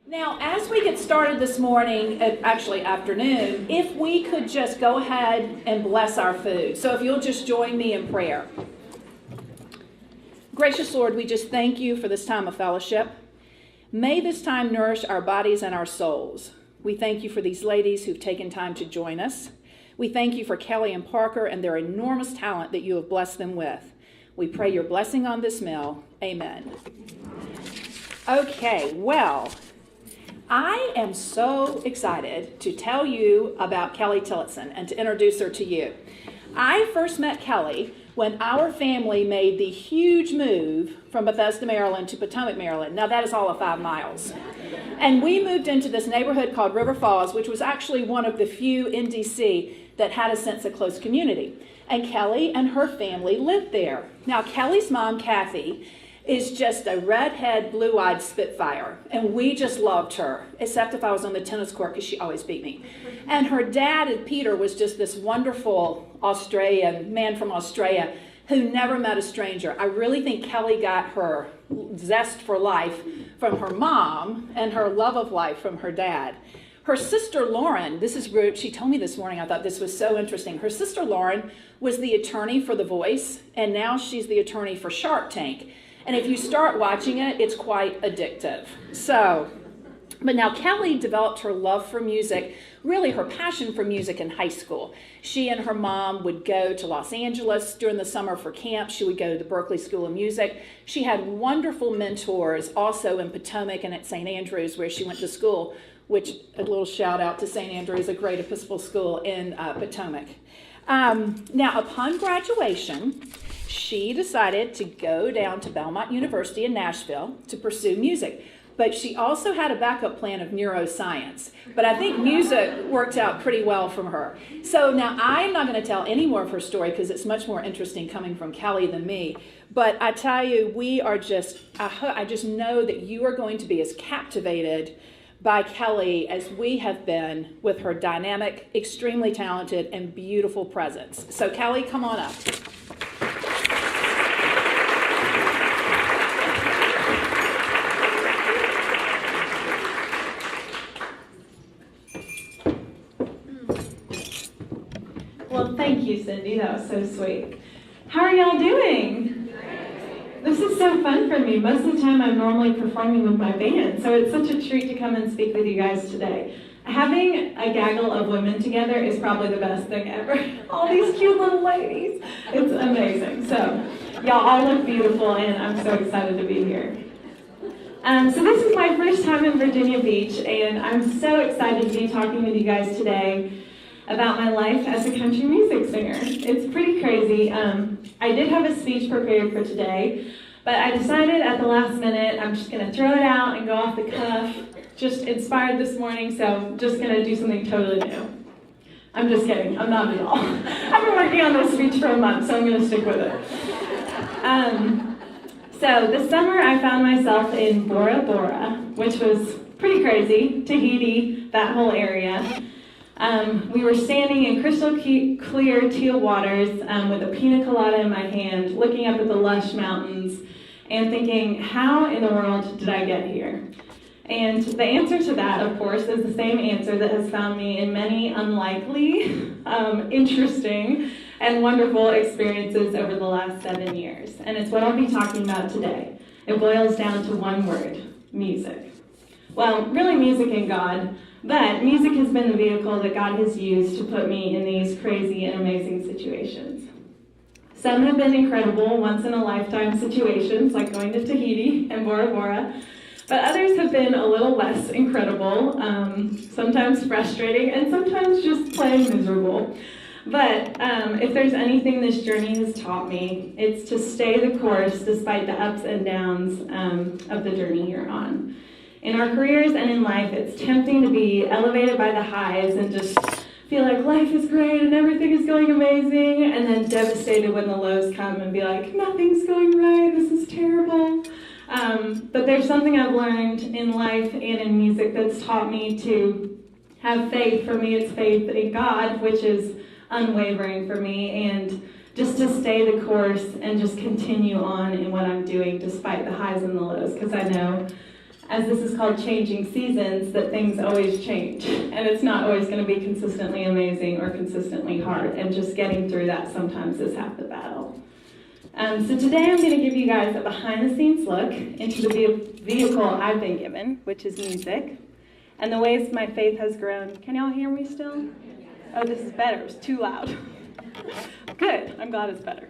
Now, as we get started this morning, actually afternoon, if we could just go ahead and bless our food. So if you'll just join me in prayer. Gracious Lord, we just thank you for this time of fellowship. May this time nourish our bodies and our souls. We thank you for these ladies who've taken time to join us. We thank you for Kelly and Parker and their enormous talent that you have blessed them with. We pray your blessing on this meal. Amen. Okay, well, I am so excited to tell you about Kelly Tillotson and to introduce her to you. I first met Kelly when our family made the huge move from Bethesda, Maryland to Potomac, Maryland. Now that is all of 5 miles. And we moved into this neighborhood called River Falls, which was actually one of the few in DC that had a sense of close community. And Kelly and her family lived there. Now Kelly's mom, Kathy, is just a redhead, blue-eyed spitfire. And we just loved her, except if I was on the tennis court, because she always beat me. And her dad, Peter, was just this wonderful Australian man from Australia who never met a stranger. I really think Kelly got her zest for life from her mom and her love of life from her dad. Her sister Lauren, this is rude, she told me this morning, I thought this was so interesting. Her sister Lauren was the attorney for The Voice, and now she's the attorney for Shark Tank. And if you start watching it, it's quite addictive. But now Kelly developed her love for music, really her passion for music in high school. She and her mom would go to Los Angeles during the summer for camp. She would go to the Berklee School of Music. She had wonderful mentors also in Potomac and at St. Andrews where she went to school, which a little shout out to St. Andrews, a great Episcopal school in Potomac. Now upon graduation, she decided to go down to Belmont University in Nashville to pursue music. But she also had a backup plan of neuroscience. But I think music worked out pretty well from her. So now I'm not going to tell any more of her story because it's much more interesting coming from Kelly than me. But I tell you, I just know that you are going to be as captivated by Kelly as we have been with her dynamic, extremely talented, and beautiful presence. So Kelly, come on up. Well, thank you, Cindy. That was so sweet. How are y'all doing? This is so fun for me. Most of the time I'm normally performing with my band, so it's such a treat to come and speak with you guys today. Having a gaggle of women together is probably the best thing ever. All these cute little ladies. It's amazing. So, y'all all look beautiful, and I'm so excited to be here. So this is my first time in Virginia Beach, and I'm so excited to be talking with you guys today about my life as a country music singer. It's pretty crazy. I did have a speech prepared for today, but I decided at the last minute I'm just going to throw it out and go off the cuff. Just inspired this morning, so I'm just going to do something totally new. I'm just kidding. I'm not at all. I've been working on this speech for a month, so I'm going to stick with it. So this summer I found myself in Bora Bora, which was pretty crazy. Tahiti, that whole area. We were standing in crystal clear teal waters with a pina colada in my hand, looking up at the lush mountains and thinking, how in the world did I get here? And the answer to that, of course, is the same answer that has found me in many unlikely, interesting, and wonderful experiences over the last 7 years. And it's what I'll be talking about today. It boils down to one word: music. Well, really music and God. But music has been the vehicle that God has used to put me in these crazy and amazing situations. Some have been incredible, once-in-a-lifetime situations, like going to Tahiti and Bora Bora. But others have been a little less incredible, sometimes frustrating, and sometimes just plain miserable. But if there's anything this journey has taught me, it's to stay the course despite the ups and downs of the journey you're on. In our careers and in life, it's tempting to be elevated by the highs and just feel like life is great and everything is going amazing, and then devastated when the lows come and be like, nothing's going right, this is terrible. But there's something I've learned in life and in music that's taught me to have faith. For me, it's faith in God, which is unwavering for me, and just to stay the course and just continue on in what I'm doing despite the highs and the lows, because I know as this is called changing seasons, that things always change. And it's not always going to be consistently amazing or consistently hard. And just getting through that sometimes is half the battle. So today I'm going to give you guys a behind-the-scenes look into the vehicle I've been given, which is music, and the ways my faith has grown. Can y'all hear me still? Oh, this is better. It's too loud. Good. I'm glad it's better.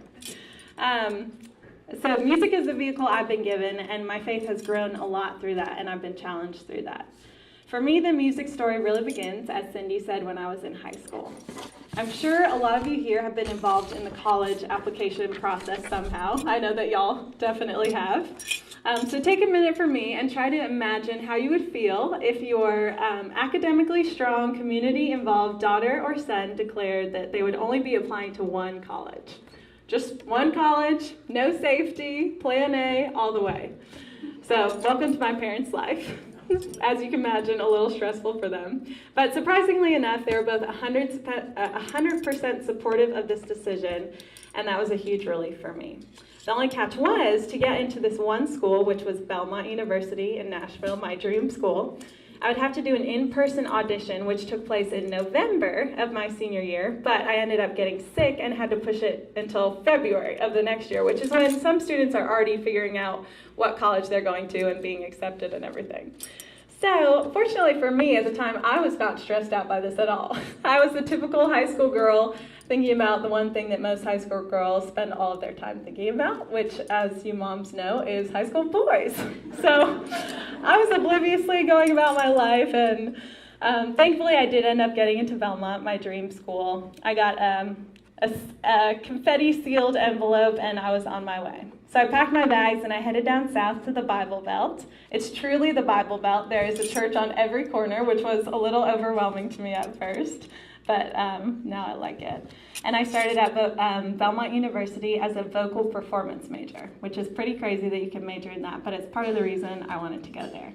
So music is the vehicle I've been given, and my faith has grown a lot through that, and I've been challenged through that. For me, the music story really begins, as Cindy said, when I was in high school. I'm sure a lot of you here have been involved in the college application process somehow. I know that y'all definitely have. So take a minute for me and try to imagine how you would feel if your academically strong, community-involved daughter or son declared that they would only be applying to one college. Just one college, no safety, plan A, all the way. So welcome to my parents' life. As you can imagine, a little stressful for them. But surprisingly enough, they were both 100% supportive of this decision, and that was a huge relief for me. The only catch was, to get into this one school, which was Belmont University in Nashville, my dream school, I would have to do an in-person audition, which took place in November of my senior year, but I ended up getting sick and had to push it until February of the next year, which is when some students are already figuring out what college they're going to and being accepted and everything. So, fortunately for me, at the time, I was not stressed out by this at all. I was the typical high school girl thinking about the one thing that most high school girls spend all of their time thinking about, which, as you moms know, is high school boys. So, I was obliviously going about my life, and thankfully I did end up getting into Belmont, my dream school. I got a confetti-sealed envelope, and I was on my way. So I packed my bags and I headed down south to the Bible Belt. It's truly the Bible Belt. There is a church on every corner, which was a little overwhelming to me at first, but now I like it. And I started at Belmont University as a vocal performance major, which is pretty crazy that you can major in that, but it's part of the reason I wanted to go there.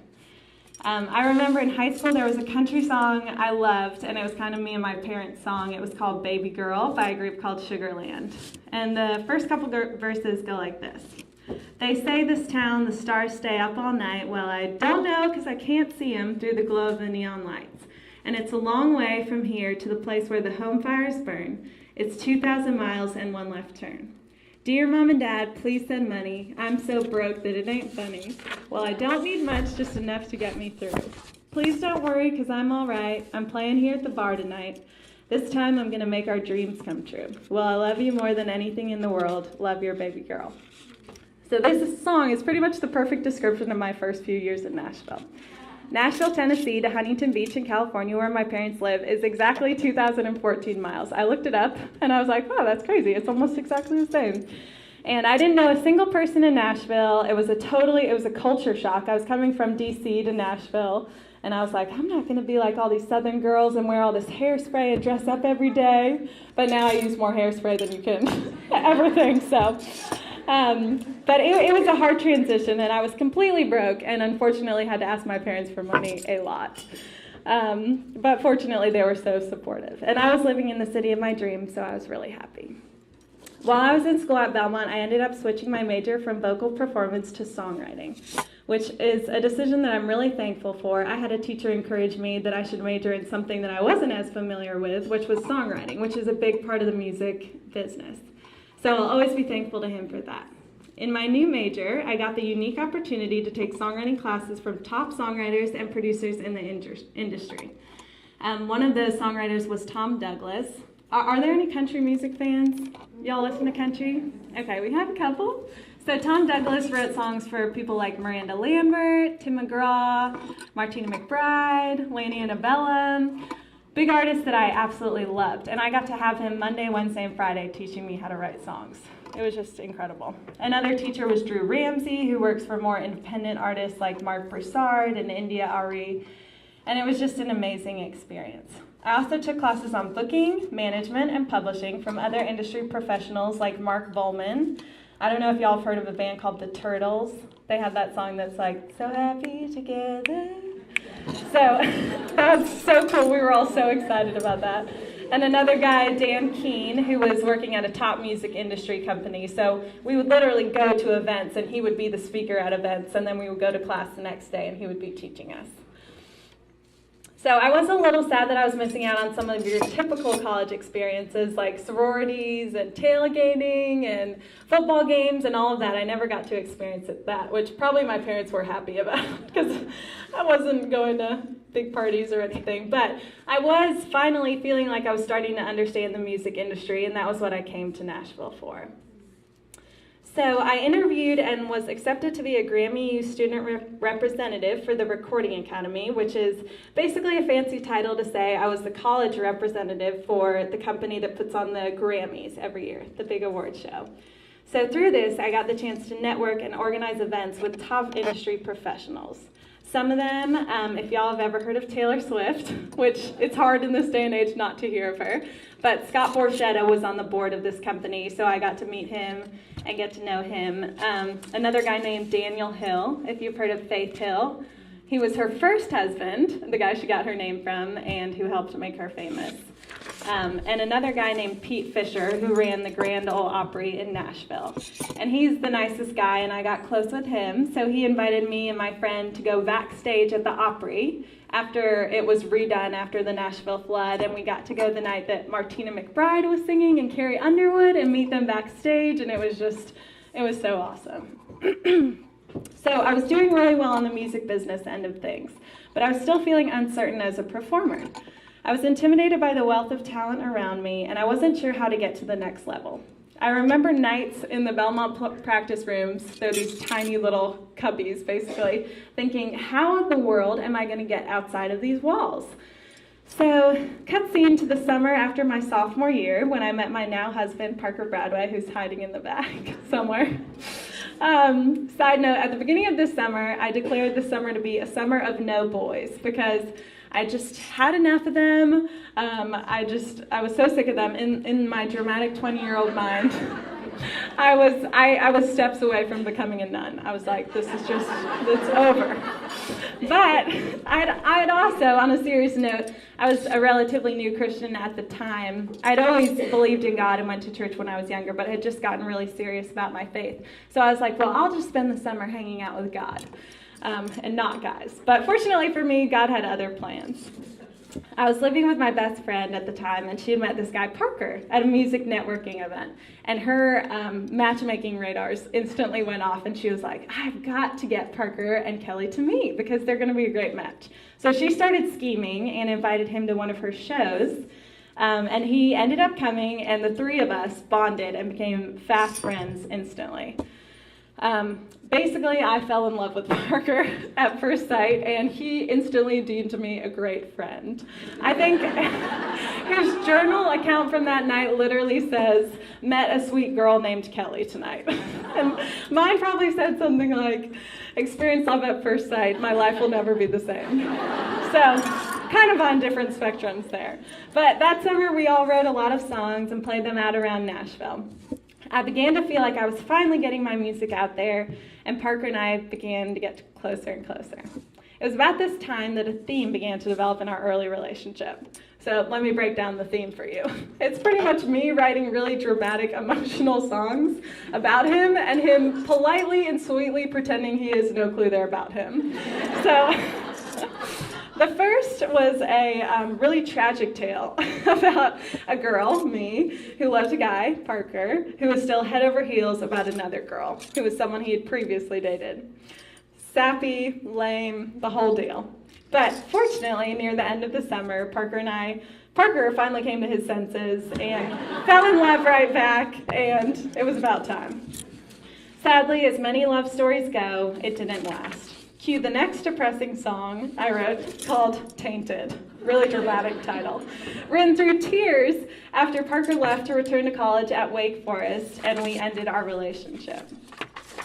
I remember in high school there was a country song I loved, and it was kind of me and my parents' song. It was called Baby Girl by a group called Sugarland. And the first couple verses go like this. They say this town, the stars stay up all night. Well, I don't know because I can't see them through the glow of the neon lights. And it's a long way from here to the place where the home fires burn. It's 2,000 miles and one left turn. Dear Mom and Dad, please send money. I'm so broke that it ain't funny. Well, I don't need much, just enough to get me through. Please don't worry, because I'm all right. I'm playing here at the bar tonight. This time I'm going to make our dreams come true. Well, I love you more than anything in the world. Love your baby girl. So this song is pretty much the perfect description of my first few years in Nashville. Nashville, Tennessee to Huntington Beach in California, where my parents live, is exactly 2,014 miles. I looked it up, and I was like, wow, that's crazy. It's almost exactly the same. And I didn't know a single person in Nashville. It was a culture shock. I was coming from D.C. to Nashville, and I was like, I'm not going to be like all these Southern girls and wear all this hairspray and dress up every day. But now I use more hairspray than you can ever think, so... But it was a hard transition, and I was completely broke, and unfortunately had to ask my parents for money a lot. But fortunately, they were so supportive. And I was living in the city of my dreams, so I was really happy. While I was in school at Belmont, I ended up switching my major from vocal performance to songwriting, which is a decision that I'm really thankful for. I had a teacher encourage me that I should major in something that I wasn't as familiar with, which was songwriting, which is a big part of the music business. So I'll always be thankful to him for that. In my new major, I got the unique opportunity to take songwriting classes from top songwriters and producers in the industry. One of the songwriters was Tom Douglas. Are there any country music fans? Y'all listen to country? Okay, we have a couple. So Tom Douglas wrote songs for people like Miranda Lambert, Tim McGraw, Martina McBride, Lanny Antebellum. Big artists that I absolutely loved. And I got to have him Monday, Wednesday, and Friday teaching me how to write songs. It was just incredible. Another teacher was Drew Ramsey, who works for more independent artists like Mark Broussard and India Ari. And it was just an amazing experience. I also took classes on booking, management, and publishing from other industry professionals like Mark Volman. I don't know if y'all have heard of a band called The Turtles. They have that song that's like, so happy together. So that was so cool. We were all so excited about that. and another guy, Dan Keene, who was working at a top music industry company. So we would literally go to events, and he would be the speaker at events, and then we would go to class the next day, and he would be teaching us. So I was a little sad that I was missing out on some of your typical college experiences like sororities and tailgating and football games and all of that. I never got to experience that, which probably my parents were happy about because I wasn't going to big parties or anything. But I was finally feeling like I was starting to understand the music industry, and that was what I came to Nashville for. So I interviewed and was accepted to be a Grammy U student representative for the Recording Academy, which is basically a fancy title to say I was the college representative for the company that puts on the Grammys every year, the big award show. So through this, I got the chance to network and organize events with top industry professionals. Some of them, if y'all have ever heard of Taylor Swift, which it's hard in this day and age not to hear of her, but Scott Borchetta was on the board of this company, so I got to meet him and get to know him. Another guy named Daniel Hill, if you've heard of Faith Hill. He was her first husband, the guy she got her name from, and who helped make her famous. And another guy named Pete Fisher, who ran the Grand Ole Opry in Nashville. And he's the nicest guy, and I got close with him, so he invited me and my friend to go backstage at the Opry after it was redone after the Nashville flood, and we got to go the night that Martina McBride was singing and Carrie Underwood and meet them backstage, and it was so awesome. So I was doing really well on the music business end of things, but I was still feeling uncertain as a performer. I was intimidated by the wealth of talent around me, and I wasn't sure how to get to the next level. I remember nights in the Belmont practice rooms, they're these tiny little cubbies, basically, thinking, how in the world am I going to get outside of these walls? So, cut scene to the summer after my sophomore year, when I met my now husband, Parker Bradway, who's hiding in the back somewhere. Side note, at the beginning of this summer, I declared this summer to be a summer of no boys, because I just had enough of them. I was so sick of them. In my dramatic 20-year-old mind, I was steps away from becoming a nun. I was like, it's over. But I'd also, on a serious note, I was a relatively new Christian at the time. I'd always believed in God and went to church when I was younger, but had just gotten really serious about my faith. So I was like, well, I'll just spend the summer hanging out with God. And not guys. But fortunately for me, God had other plans. I was living with my best friend at the time, and she had met this guy, Parker, at a music networking event. And her matchmaking radars instantly went off, and she was like, I've got to get Parker and Kelly to meet because they're going to be a great match. So she started scheming and invited him to one of her shows. And he ended up coming, and the three of us bonded and became fast friends instantly. Basically, I fell in love with Parker at first sight, and he instantly deemed me a great friend. I think his journal account from that night literally says, met a sweet girl named Kelly tonight. And mine probably said something like, experienced love at first sight, my life will never be the same. So, kind of on different spectrums there. But that summer, we all wrote a lot of songs and played them out around Nashville. I began to feel like I was finally getting my music out there, and Parker and I began to get closer and closer. It was about this time that a theme began to develop in our early relationship. So let me break down the theme for you. It's pretty much me writing really dramatic, emotional songs about him, and him politely and sweetly pretending he has no clue they're about him. So the first was a really tragic tale about a girl, me, who loved a guy, Parker, who was still head over heels about another girl, who was someone he had previously dated. Sappy, lame, the whole deal. But fortunately, near the end of the summer, Parker finally came to his senses and fell in love right back, and it was about time. Sadly, as many love stories go, it didn't last. Cue the next depressing song I wrote called Tainted. Really dramatic title. Written through tears after Parker left to return to college at Wake Forest, and we ended our relationship.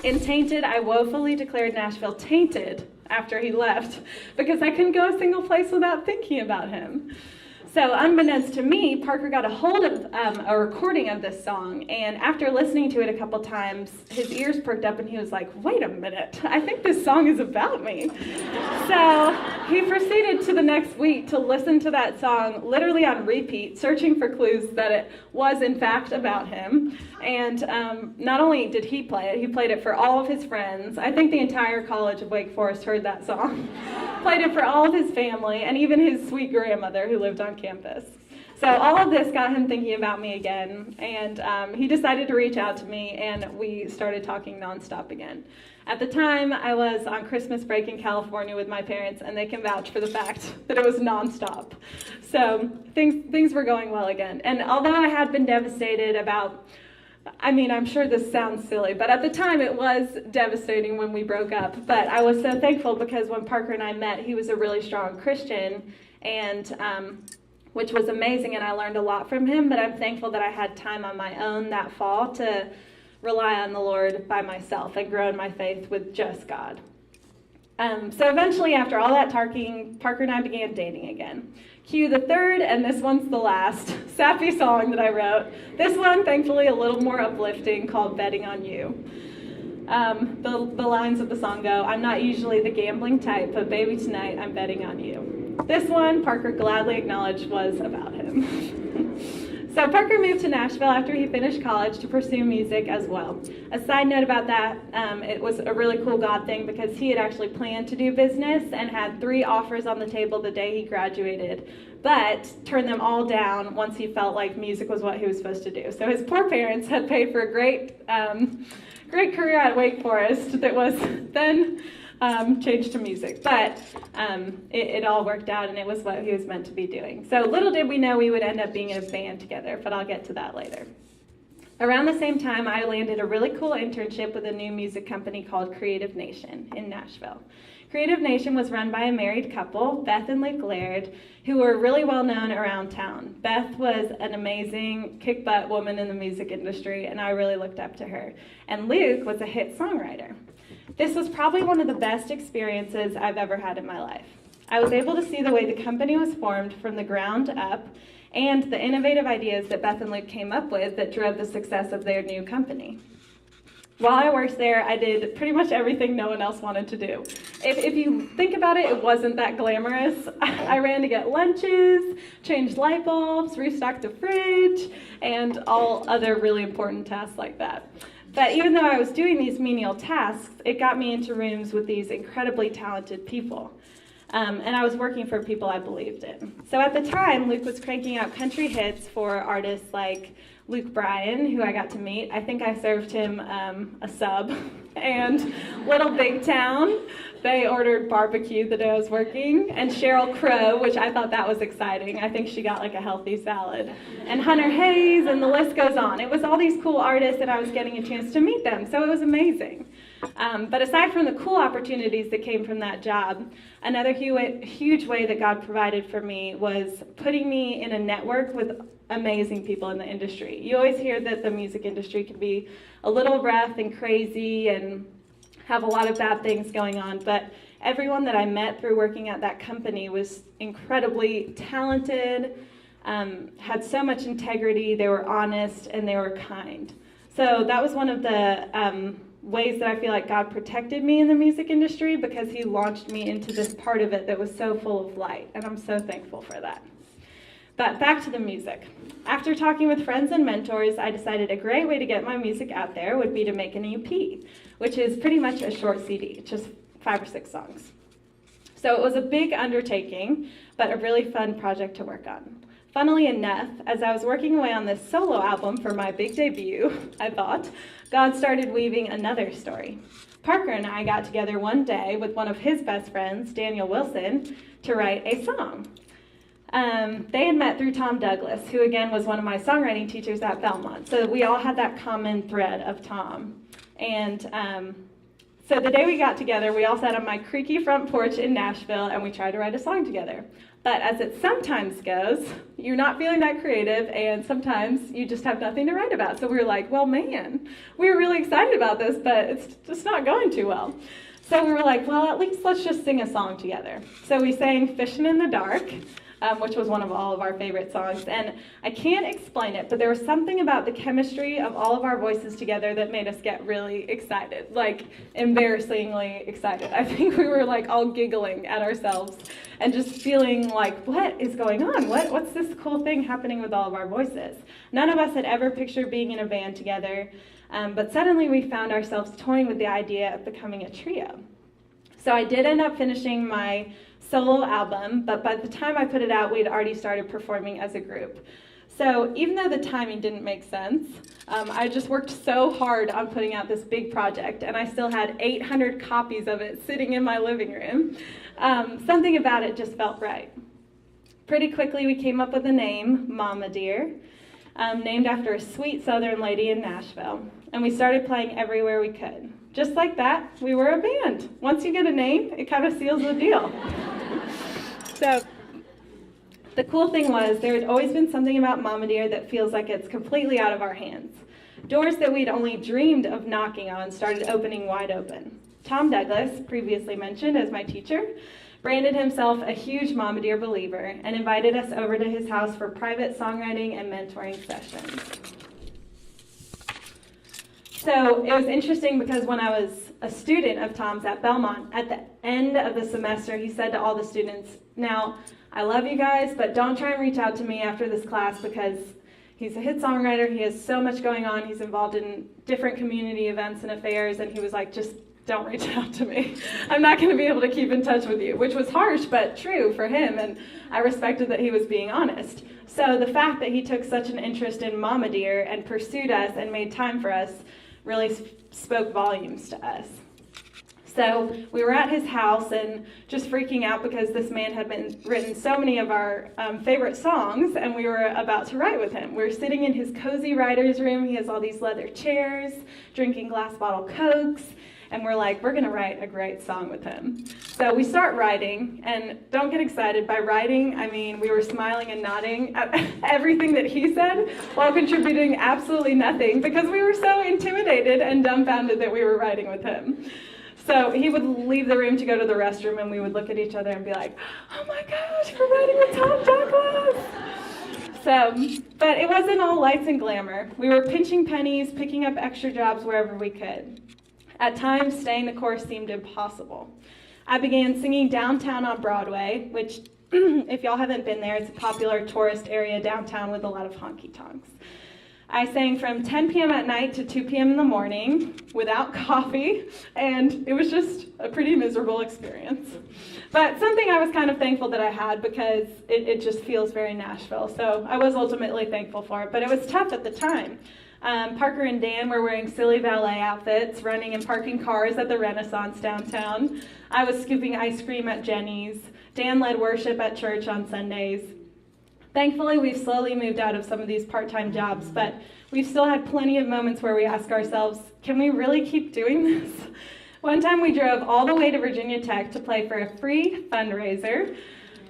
In Tainted, I woefully declared Nashville tainted after he left because I couldn't go a single place without thinking about him. So unbeknownst to me, Parker got a hold of a recording of this song, and after listening to it a couple times, his ears perked up and he was like, wait a minute, I think this song is about me. So he proceeded to the next week to listen to that song literally on repeat, searching for clues that it was in fact about him. And not only did he play it for all of his friends. I think the entire College of Wake Forest heard that song. Played it for all of his family and even his sweet grandmother who lived on campus. So all of this got him thinking about me again, and he decided to reach out to me, and we started talking nonstop again. At the time, I was on Christmas break in California with my parents, and they can vouch for the fact that it was nonstop. So things were going well again. And although I had been devastated about, I'm sure this sounds silly, but at the time it was devastating when we broke up. But I was so thankful because when Parker and I met, he was a really strong Christian, and which was amazing, and I learned a lot from him, but I'm thankful that I had time on my own that fall to rely on the Lord by myself and grow in my faith with just God. So eventually, after all that talking, Parker and I began dating again. Cue the third, and this one's the last, sappy song that I wrote. This one, thankfully, a little more uplifting, called Betting on You. The lines of the song go, I'm not usually the gambling type, but baby, tonight I'm betting on you. This one, Parker gladly acknowledged, was about him. So Parker moved to Nashville after he finished college to pursue music as well. A side note about that, it was a really cool God thing because he had actually planned to do business and had 3 offers on the table the day he graduated, but turned them all down once he felt like music was what he was supposed to do. So his poor parents had paid for a great career at Wake Forest that was then changed to music, but it all worked out, and it was what he was meant to be doing. So little did we know we would end up being in a band together, but I'll get to that later. Around the same time, I landed a really cool internship with a new music company called Creative Nation in Nashville. Creative Nation was run by a married couple, Beth and Luke Laird, who were really well known around town. Beth was an amazing kick-butt woman in the music industry, and I really looked up to her. And Luke was a hit songwriter. This was probably one of the best experiences I've ever had in my life. I was able to see the way the company was formed from the ground up and the innovative ideas that Beth and Luke came up with that drove the success of their new company. While I worked there, I did pretty much everything no one else wanted to do. If you think about it, it wasn't that glamorous. I ran to get lunches, changed light bulbs, restocked the fridge, and all other really important tasks like that. But even though I was doing these menial tasks, it got me into rooms with these incredibly talented people. And I was working for people I believed in. So at the time, Luke was cranking out country hits for artists like Luke Bryan, who I got to meet. I think I served him a sub. And Little Big Town, they ordered barbecue the day I was working. And Sheryl Crow, which I thought that was exciting. I think she got like a healthy salad. And Hunter Hayes, and the list goes on. It was all these cool artists, and I was getting a chance to meet them. So it was amazing. But aside from the cool opportunities that came from that job, another huge way that God provided for me was putting me in a network with amazing people in the industry. You always hear that the music industry can be a little rough and crazy and have a lot of bad things going on, but everyone that I met through working at that company was incredibly talented, had so much integrity, they were honest, and they were kind. So that was one of the ways that I feel like God protected me in the music industry, because he launched me into this part of it that was so full of light, and I'm so thankful for that. But back to the music. After talking with friends and mentors, I decided a great way to get my music out there would be to make an EP, which is pretty much a short CD, just 5 or 6 songs. So it was a big undertaking, but a really fun project to work on. Funnily enough, as I was working away on this solo album for my big debut, I thought, God started weaving another story. Parker and I got together one day with one of his best friends, Daniel Wilson, to write a song. They had met through Tom Douglas, who again was one of my songwriting teachers at Belmont. So we all had that common thread of Tom. And so the day we got together, we all sat on my creaky front porch in Nashville, and we tried to write a song together. But as it sometimes goes, you're not feeling that creative, and sometimes you just have nothing to write about. So we were like, well, man, we were really excited about this, but it's just not going too well. So we were like, well, at least let's just sing a song together. So we sang Fishing in the Dark. which was one of all of our favorite songs. And I can't explain it, but there was something about the chemistry of all of our voices together that made us get really excited, like embarrassingly excited. I think we were like all giggling at ourselves and just feeling like, what is going on? What's this cool thing happening with all of our voices? None of us had ever pictured being in a band together, but suddenly we found ourselves toying with the idea of becoming a trio. So I did end up finishing my solo album, but by the time I put it out, we'd already started performing as a group. So even though the timing didn't make sense, I just worked so hard on putting out this big project, and I still had 800 copies of it sitting in my living room. Something about it just felt right. Pretty quickly, we came up with a name, Mama Dear, named after a sweet Southern lady in Nashville, and we started playing everywhere we could. Just like that, we were a band. Once you get a name, it kind of seals the deal. So the cool thing was there had always been something about Mama Dear that feels like it's completely out of our hands. Doors that we'd only dreamed of knocking on started opening wide open. Tom Douglas, previously mentioned as my teacher, branded himself a huge Mama Dear believer and invited us over to his house for private songwriting and mentoring sessions. So it was interesting because when I was a student of Tom's at Belmont, at the end of the semester, he said to all the students, now, I love you guys, but don't try and reach out to me after this class because he's a hit songwriter, he has so much going on, he's involved in different community events and affairs, and he was like, just don't reach out to me. I'm not going to be able to keep in touch with you, which was harsh but true for him, and I respected that he was being honest. So the fact that he took such an interest in Mama Dear and pursued us and made time for us really spoke volumes to us. So we were at his house and just freaking out because this man had written so many of our favorite songs, and we were about to write with him. We were sitting in his cozy writer's room. He has all these leather chairs, drinking glass bottle Cokes, and we're like, we're going to write a great song with him. So we start writing, and don't get excited. By writing, I mean we were smiling and nodding at everything that he said while contributing absolutely nothing because we were so intimidated and dumbfounded that we were writing with him. So he would leave the room to go to the restroom, and we would look at each other and be like, oh my gosh, we're writing with Tom Douglas. So, but it wasn't all lights and glamour. We were pinching pennies, picking up extra jobs wherever we could. At times, staying the course seemed impossible. I began singing downtown on Bradway, which, if y'all haven't been there, it's a popular tourist area downtown with a lot of honky-tonks. I sang from 10 p.m. at night to 2 p.m. in the morning without coffee, and it was just a pretty miserable experience. But something I was kind of thankful that I had because it just feels very Nashville, so I was ultimately thankful for it, but it was tough at the time. Parker and Dan were wearing silly valet outfits, running and parking cars at the Renaissance downtown. I was scooping ice cream at Jenny's. Dan led worship at church on Sundays. Thankfully, we've slowly moved out of some of these part-time jobs, but we've still had plenty of moments where we ask ourselves, can we really keep doing this? One time we drove all the way to Virginia Tech to play for a free fundraiser.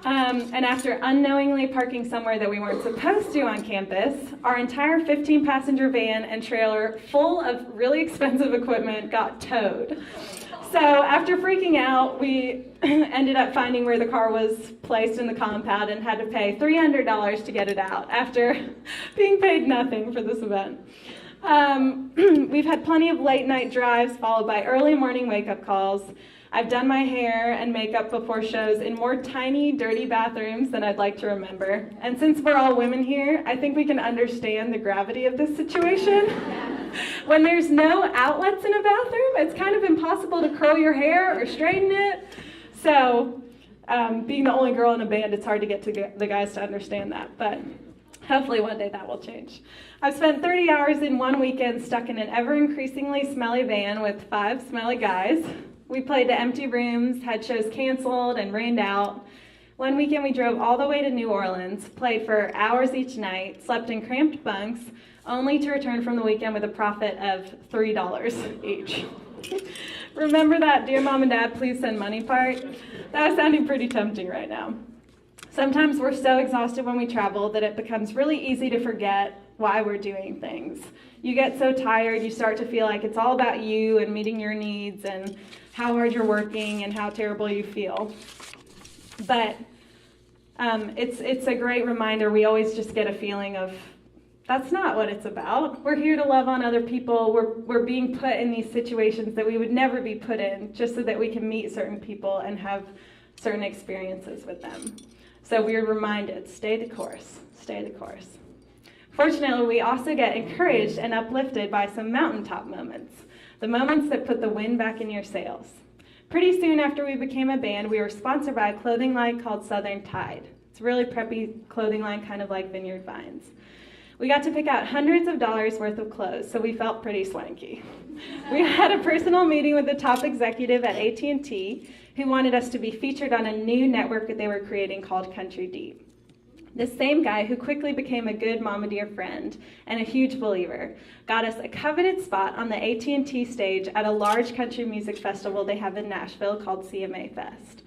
And after unknowingly parking somewhere that we weren't supposed to on campus, our entire 15-passenger van and trailer full of really expensive equipment got towed. So after freaking out, we ended up finding where the car was placed in the compound and had to pay $300 to get it out after being paid nothing for this event. We've had plenty of late night drives followed by early morning wake-up calls. I've done my hair and makeup before shows in more tiny, dirty bathrooms than I'd like to remember. And since we're all women here, I think we can understand the gravity of this situation. When there's no outlets in a bathroom, it's kind of impossible to curl your hair or straighten it. So being the only girl in a band, it's hard to get the guys to understand that. But hopefully one day that will change. I've spent 30 hours in one weekend stuck in an ever-increasingly smelly van with 5 smelly guys. We played to empty rooms, had shows canceled and rained out. One weekend we drove all the way to New Orleans, played for hours each night, slept in cramped bunks, only to return from the weekend with a profit of $3 each. Remember that Dear Mom and Dad, Please Send Money part? That was sounding pretty tempting right now. Sometimes we're so exhausted when we travel that it becomes really easy to forget why we're doing things. You get so tired, you start to feel like it's all about you and meeting your needs and how hard you're working and how terrible you feel. But It's a great reminder. We always just get a feeling of, that's not what it's about. We're here to love on other people. We're being put in these situations that we would never be put in just so that we can meet certain people and have certain experiences with them. So we're reminded, stay the course, stay the course. Fortunately, we also get encouraged and uplifted by some mountaintop moments, the moments that put the wind back in your sails. Pretty soon after we became a band, we were sponsored by a clothing line called Southern Tide. It's a really preppy clothing line, kind of like Vineyard Vines. We got to pick out hundreds of dollars worth of clothes, so we felt pretty swanky. We had a personal meeting with the top executive at AT&T who wanted us to be featured on a new network that they were creating called Country Deep. This same guy, who quickly became a good mama dear friend and a huge believer, got us a coveted spot on the AT&T stage at a large country music festival they have in Nashville called CMA Fest.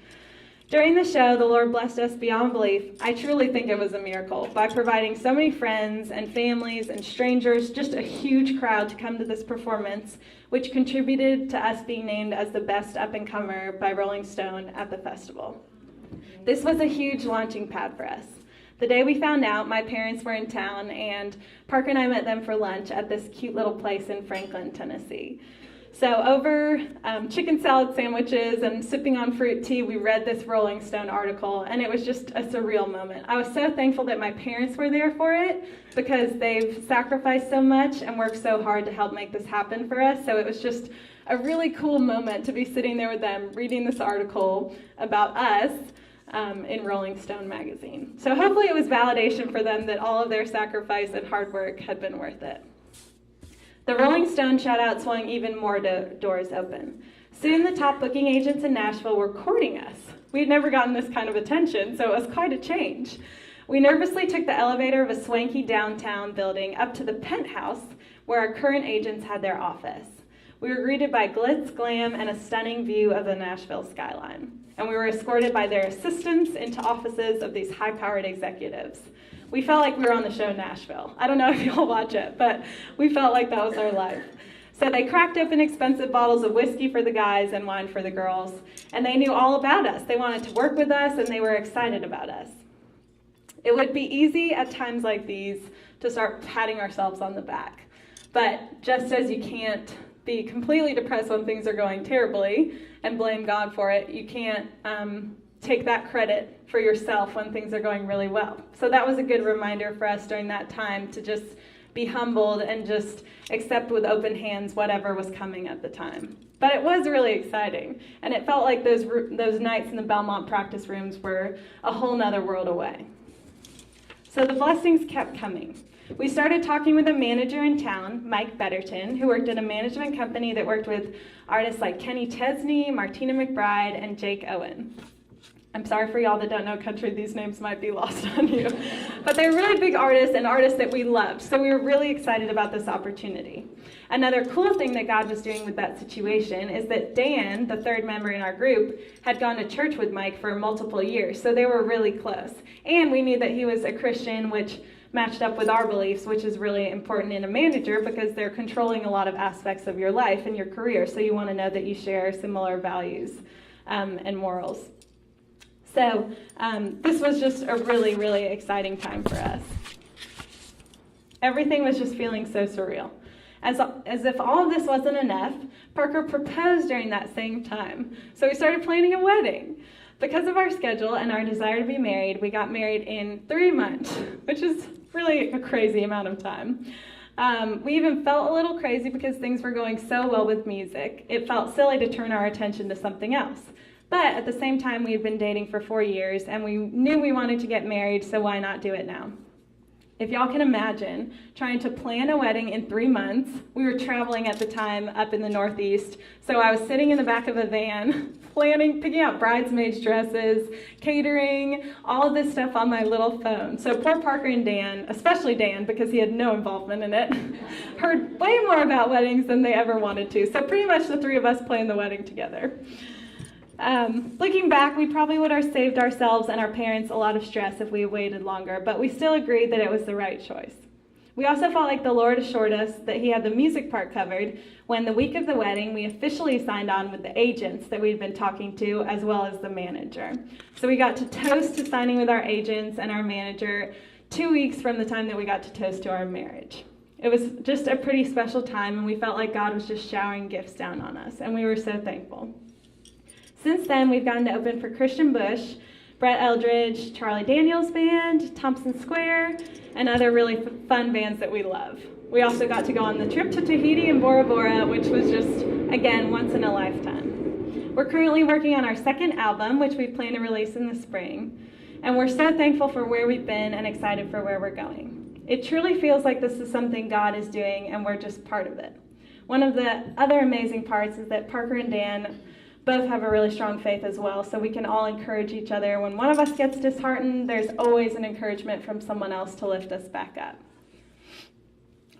During the show, the Lord blessed us beyond belief. I truly think it was a miracle by providing so many friends and families and strangers, just a huge crowd to come to this performance, which contributed to us being named as the best up-and-comer by Rolling Stone at the festival. This was a huge launching pad for us. The day we found out, my parents were in town, and Parker and I met them for lunch at this cute little place in Franklin, Tennessee. So over chicken salad sandwiches and sipping on fruit tea, we read this Rolling Stone article, and it was just a surreal moment. I was so thankful that my parents were there for it because they've sacrificed so much and worked so hard to help make this happen for us. So it was just a really cool moment to be sitting there with them reading this article about us in Rolling Stone magazine. So hopefully it was validation for them that all of their sacrifice and hard work had been worth it. The Rolling Stone shout-out swung even more doors open. Soon the top booking agents in Nashville were courting us. We'd never gotten this kind of attention, so it was quite a change. We nervously took the elevator of a swanky downtown building up to the penthouse where our current agents had their office. We were greeted by glitz, glam, and a stunning view of the Nashville skyline. And we were escorted by their assistants into offices of these high-powered executives. We felt like we were on the show Nashville. I don't know if you'll watch it, but we felt like that was our life. So they cracked open expensive bottles of whiskey for the guys and wine for the girls, and they knew all about us. They wanted to work with us, and they were excited about us. It would be easy at times like these to start patting ourselves on the back. But just as you can't be completely depressed when things are going terribly and blame God for it, you can't take that credit for yourself when things are going really well. So that was a good reminder for us during that time to just be humbled and just accept with open hands whatever was coming at the time. But it was really exciting, and it felt like those nights in the Belmont practice rooms were a whole nother world away. So the blessings kept coming. We started talking with a manager in town, Mike Betterton, who worked at a management company that worked with artists like Kenny Chesney, Martina McBride, and Jake Owen. I'm sorry for y'all that don't know country, these names might be lost on you. But they're really big artists and artists that we loved, so we were really excited about this opportunity. Another cool thing that God was doing with that situation is that Dan, the third member in our group, had gone to church with Mike for multiple years, so they were really close. And we knew that he was a Christian, which matched up with our beliefs, which is really important in a manager because they're controlling a lot of aspects of your life and your career, so you want to know that you share similar values and morals. So this was just a really, really exciting time for us. Everything was just feeling so surreal. As if all of this wasn't enough, Parker proposed during that same time. So we started planning a wedding. Because of our schedule and our desire to be married, we got married in 3 months, which is really a crazy amount of time. We even felt a little crazy because things were going so well with music. It felt silly to turn our attention to something else. But at the same time, we had been dating for 4 years, and we knew we wanted to get married, so why not do it now? If y'all can imagine trying to plan a wedding in 3 months, we were traveling at the time up in the Northeast, so I was sitting in the back of a van, picking out bridesmaids' dresses, catering, all of this stuff on my little phone. So poor Parker and Dan, especially Dan, because he had no involvement in it, heard way more about weddings than they ever wanted to. So pretty much the three of us planned the wedding together. Looking back, we probably would have saved ourselves and our parents a lot of stress if we waited longer, but we still agreed that it was the right choice. We also felt like the Lord assured us that he had the music part covered when the week of the wedding, we officially signed on with the agents that we'd been talking to, as well as the manager. So we got to toast to signing with our agents and our manager 2 weeks from the time that we got to toast to our marriage. It was just a pretty special time, and we felt like God was just showering gifts down on us, and we were so thankful. Since then, we've gotten to open for Christian Bush, Brett Eldridge, Charlie Daniels Band, Thompson Square, and other really fun bands that we love. We also got to go on the trip to Tahiti and Bora Bora, which was just, again, once in a lifetime. We're currently working on our second album, which we plan to release in the spring, and we're so thankful for where we've been and excited for where we're going. It truly feels like this is something God is doing, and we're just part of it. One of the other amazing parts is that Parker and Dan both have a really strong faith as well, so we can all encourage each other. When one of us gets disheartened, there's always an encouragement from someone else to lift us back up.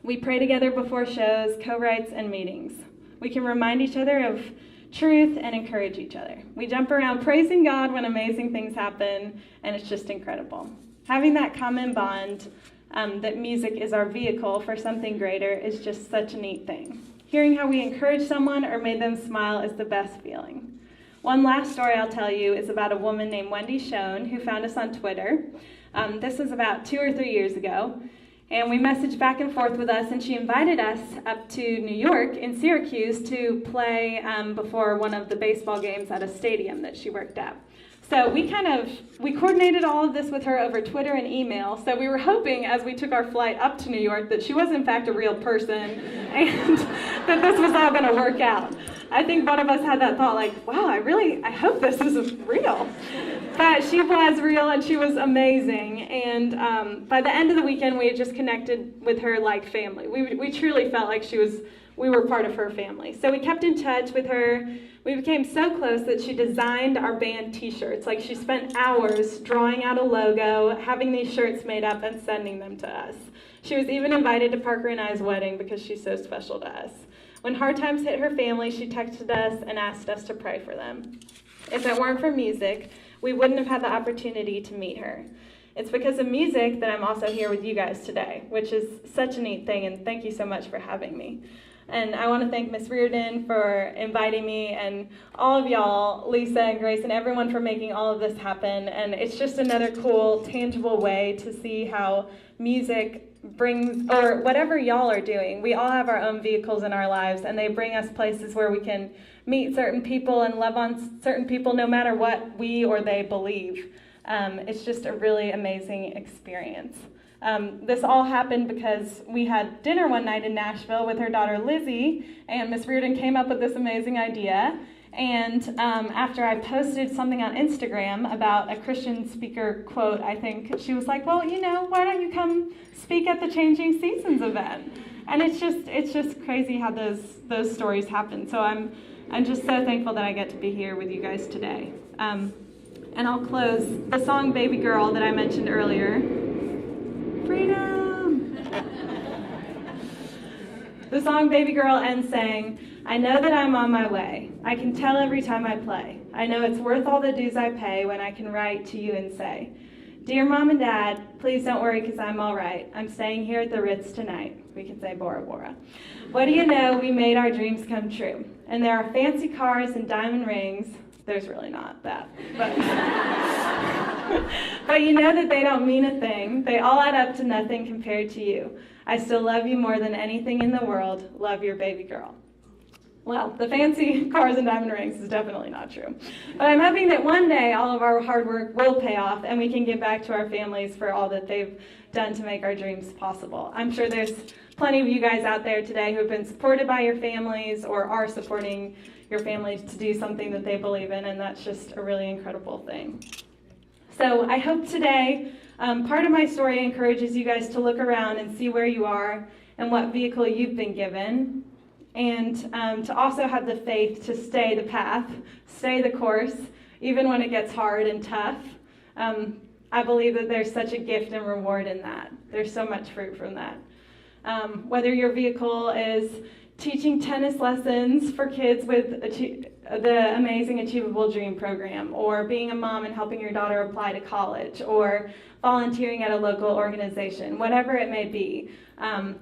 We pray together before shows, co-writes, and meetings. We can remind each other of truth and encourage each other. We jump around praising God when amazing things happen, and it's just incredible. Having that common bond that music is our vehicle for something greater is just such a neat thing. Hearing how we encouraged someone or made them smile is the best feeling. One last story I'll tell you is about a woman named Wendy Schoen who found us on Twitter. This was about 2 or 3 years ago, and we messaged back and forth with us, and she invited us up to New York in Syracuse to play before one of the baseball games at a stadium that she worked at. So we coordinated all of this with her over Twitter and email. So we were hoping as we took our flight up to New York that she was in fact a real person and that this was all going to work out. I think one of us had that thought like, wow, I hope this is real. But she was real and she was amazing. And by the end of the weekend, we had just connected with her like family. We truly felt like we were part of her family. So we kept in touch with her. We became so close that she designed our band t-shirts. Like she spent hours drawing out a logo, having these shirts made up and sending them to us. She was even invited to Parker and I's wedding because she's so special to us. When hard times hit her family, she texted us and asked us to pray for them. If it weren't for music, we wouldn't have had the opportunity to meet her. It's because of music that I'm also here with you guys today, which is such a neat thing, and thank you so much for having me. And I want to thank Miss Reardon for inviting me, and all of y'all, Lisa and Grace and everyone, for making all of this happen. And it's just another cool, tangible way to see how music brings, or whatever y'all are doing, we all have our own vehicles in our lives, and they bring us places where we can meet certain people and love on certain people no matter what we or they believe. It's just a really amazing experience. This all happened because we had dinner one night in Nashville with her daughter Lizzie, and Miss Reardon came up with this amazing idea. And after I posted something on Instagram about a Christian speaker quote, I think she was like, well, why don't you come speak at the Changing Seasons event? And it's just crazy how those stories happen. So I'm just so thankful that I get to be here with you guys today. And I'll close the song Baby Girl that I mentioned earlier. Freedom! The song Baby Girl ends saying, I know that I'm on my way. I can tell every time I play. I know it's worth all the dues I pay when I can write to you and say, Dear Mom and Dad, please don't worry because I'm all right. I'm staying here at the Ritz tonight. We can say Bora Bora. What do you know? We made our dreams come true. And there are fancy cars and diamond rings. There's really not that. But you know that they don't mean a thing. They all add up to nothing compared to you. I still love you more than anything in the world. Love your baby girl. Well, the fancy cars and diamond rings is definitely not true. But I'm hoping that one day all of our hard work will pay off and we can give back to our families for all that they've done to make our dreams possible. I'm sure there's plenty of you guys out there today who have been supported by your families or are supporting your families to do something that they believe in, and that's just a really incredible thing. So I hope today part of my story encourages you guys to look around and see where you are and what vehicle you've been given, and to also have the faith to stay the path, stay the course, even when it gets hard and tough. I believe that there's such a gift and reward in that. There's so much fruit from that. Whether your vehicle is teaching tennis lessons for kids with the Amazing Achievable Dream program, or being a mom and helping your daughter apply to college, or volunteering at a local organization, whatever it may be.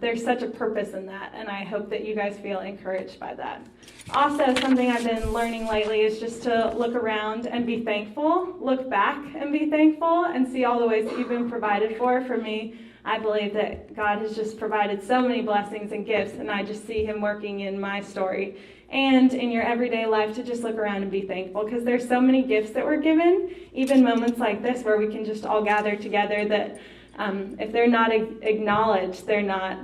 There's such a purpose in that, and I hope that you guys feel encouraged by that. Also, something I've been learning lately is just to look around and be thankful, look back and be thankful, and see all the ways that you've been provided for. For me, I believe that God has just provided so many blessings and gifts, and I just see Him working in my story and in your everyday life, to just look around and be thankful, because there's so many gifts that we're given, even moments like this where we can just all gather together, that if they're not acknowledged, they're not,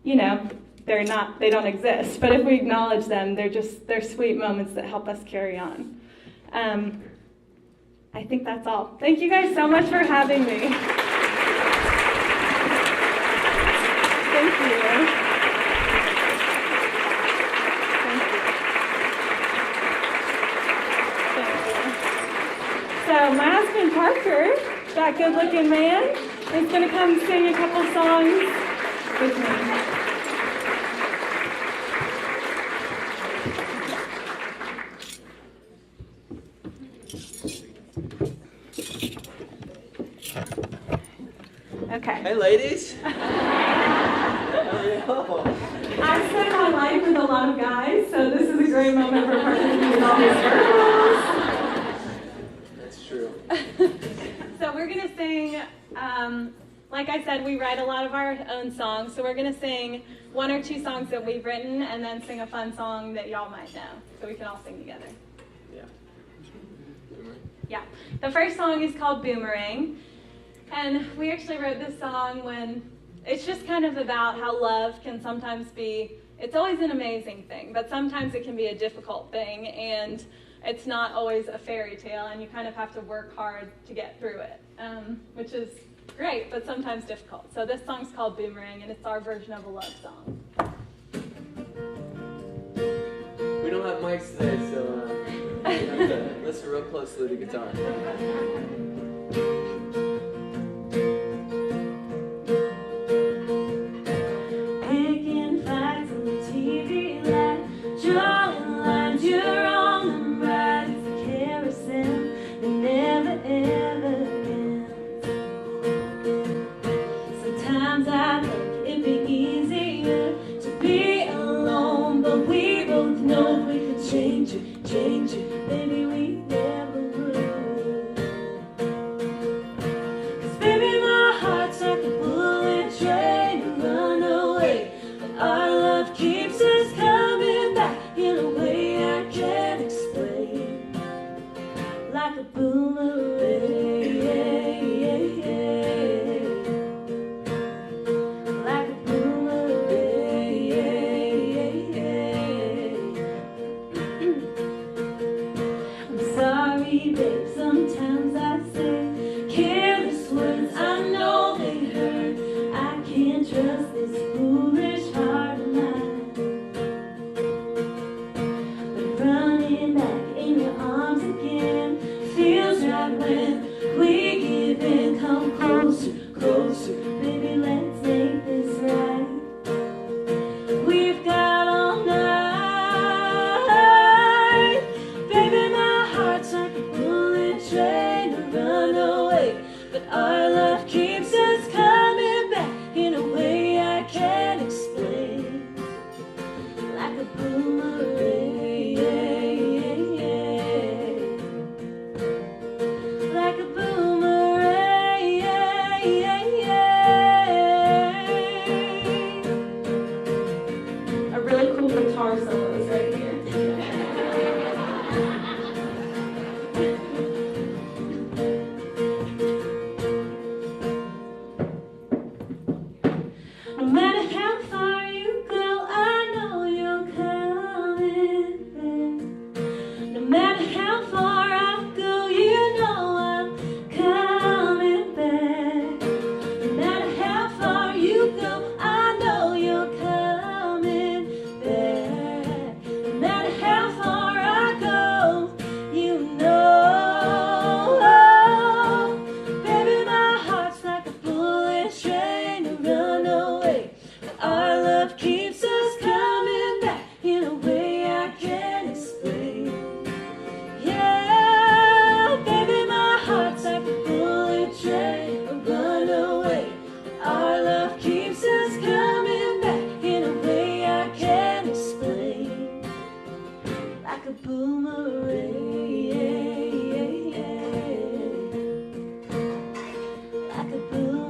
they don't exist. But if we acknowledge them, they're sweet moments that help us carry on. I think that's all. Thank you guys so much for having me. Thank you. So my husband Parker, that good-looking man, is going to come sing a couple songs with me. Okay. Hey, ladies. How are you? I've spent my life with a lot of guys, so this is a great moment for Parker to use all his girls. That's true. So we're going to sing, like I said, we write a lot of our own songs, so we're going to sing one or two songs that we've written, and then sing a fun song that y'all might know, so we can all sing together. Yeah. Yeah. The first song is called Boomerang, and we actually wrote this song when it's just kind of about how love can sometimes be, it's always an amazing thing, but sometimes it can be a difficult thing, and it's not always a fairy tale, and you kind of have to work hard to get through it, which is great, but sometimes difficult. So this song's called Boomerang, and it's our version of a love song. We don't have mics today, so we have to listen real closely to the guitar. Picking fights on the TV line, drawing lines, you're on them right. It's a carousel that never ever ends. Sometimes I think it'd be easier to be alone, but we both know we could change it, baby, we never would. 'Cause baby, my heart's like a bullet train to run away, but our love keeps us coming back in a way I can't explain, like a boomerang. Like a boomerang. I'm sorry, babe, sometimes I say careless words, I know they hurt. I can't trust this foolish heart of mine, but running back in your arms again feels right when we give in. Come closer, closer, baby, let's make this right. We've got all night, baby, my heart's like a bullet train to run away, but our love keeps us coming back in a way I can't explain, like a boomerang, like a a boomerang, like a boomerang.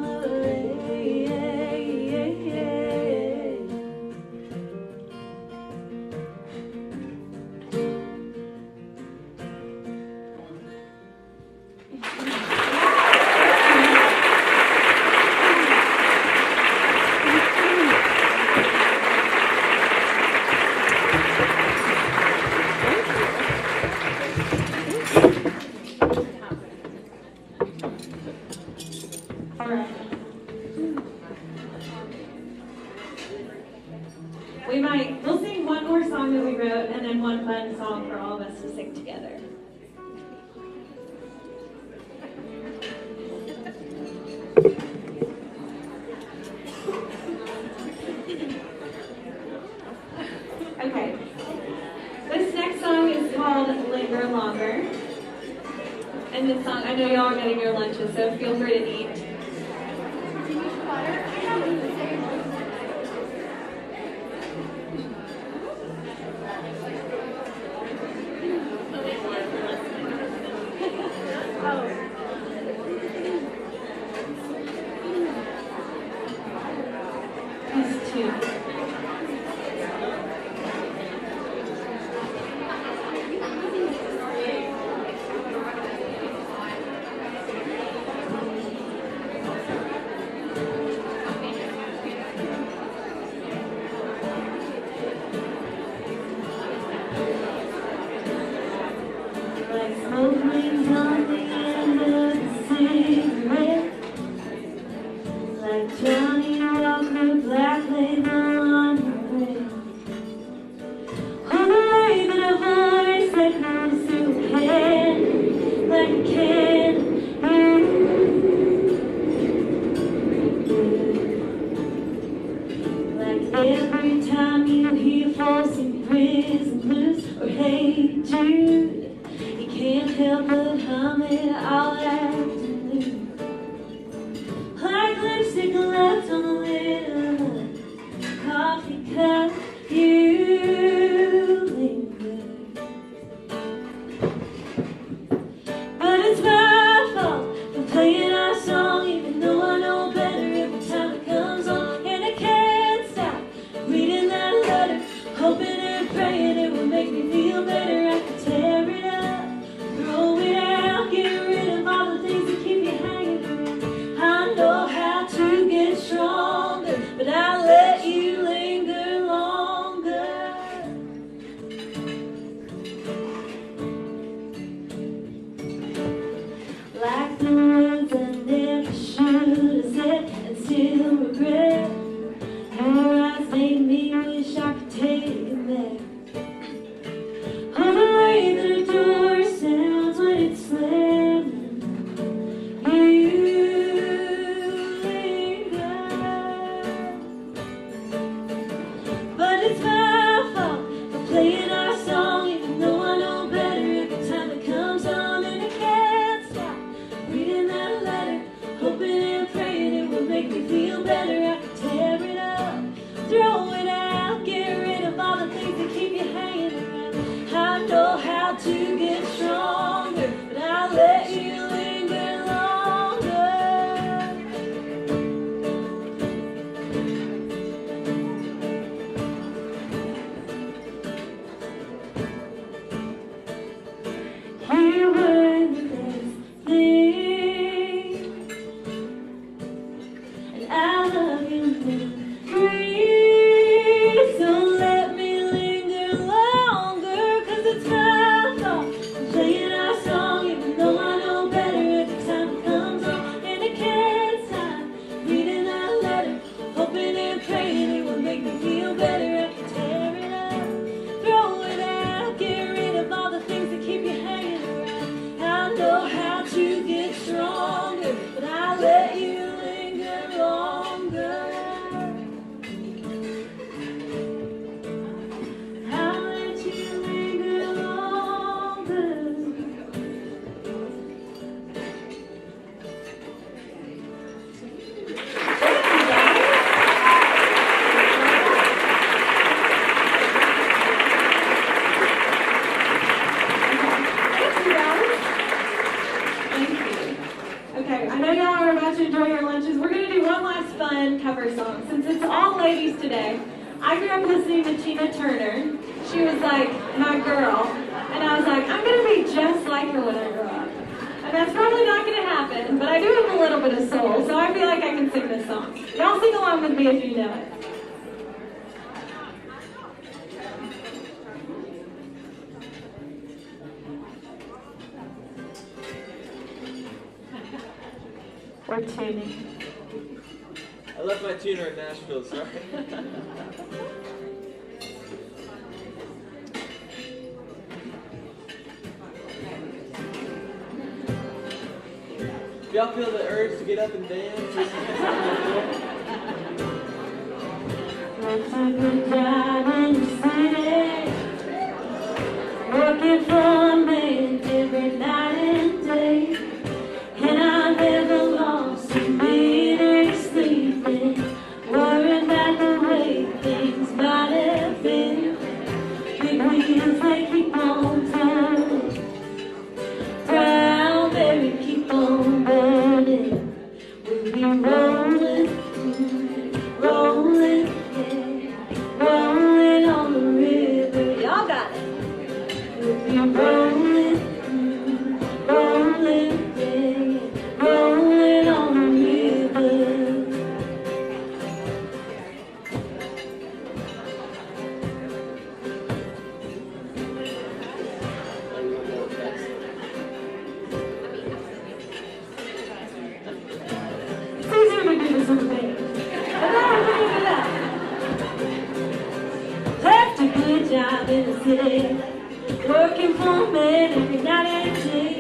All right. We'll sing one more song that we wrote and then one fun song for all of us to sing together. Okay. This next song is called Linger Longer. And this song, I know y'all are getting your lunches, so feel free to eat. These two. Like smoke rings on the end of a cigarette, like Johnny Walker Black Label on your breath. On the way that a voice that comes through a head, like a can. Like every time you hear Folsom Prison Blues or Hey Jude, you can't help but hum it all afternoon. Like lipstick left on the lid of a coffee cup, you linger. But it's my fault for playing our song, even though I know better every time it comes on. And I can't stop reading that letter, hoping and praying it will make me feel better. I can tear it up, throw it out, get rid of all the things that keep you hanging around. I know how to get stronger, but I'll let you linger longer. Like the words I never should have said and still regret. Your eyes made me wish I could take it back. On the way that a door sounds when it's slamming, you linger. But it's my fault for playing our song, even though I know better every time it comes on. And I can't stop reading that letter, hoping and praying it will make me feel better. I can tear it up, throw it out, get rid of all the things that keep you hanging around. I know how to get stronger, but I'll let you linger longer. You were the best thing, and I love you now. Please don't let me linger longer, 'cause it's my fault for playing cover song. Since it's all ladies today, I grew up listening to Tina Turner. She was like my girl. And I was like, I'm going to be just like her when I grow up. And that's probably not going to happen, but I do have a little bit of soul, so I feel like I can sing this song. Y'all sing along with me if you know it. We're tuning. I left my tuner in Nashville, sorry. If y'all feel the urge to get up and dance, It's a good job in the city, working for a man every night and day, and I never lost a minute sleeping, worried about the way things might have been. Big wheels they keep on turning, Bradway keep on burning. We'll be rolling, rolling, yeah, rolling on the river. Y'all got it. We'll be rolling, rolling, yeah, rolling on the river. It's easier to do this with a band. But now we're doing it up. Left a good job in the city, working for a man every night and day,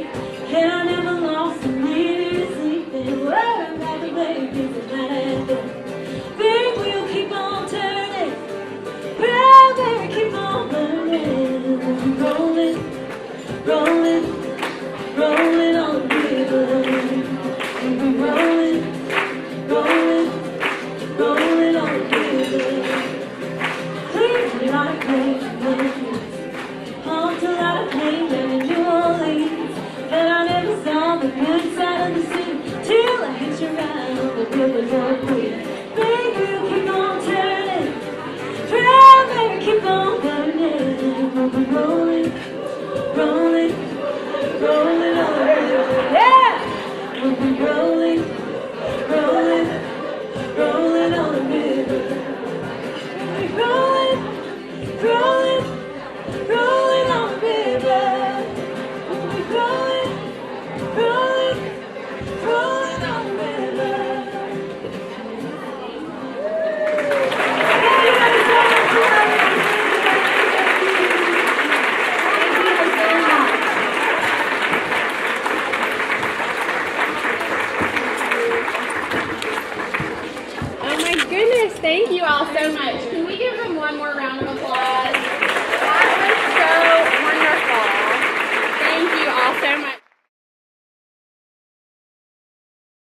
and I never lost a minute of sleeping, worried about the way things might have been. Big wheel keep on turning, Bradway keep on burning, rolling, rolling, rolling on the river. We'll be rolling, rolling, rolling on the river. Clean like Bradway, pumped a lot of pain down in New Orleans, but I never saw the good side of the city till I hit you right on the river Bradway. Big wheel keep on turning, Bradway keep on burning. We'll be rolling.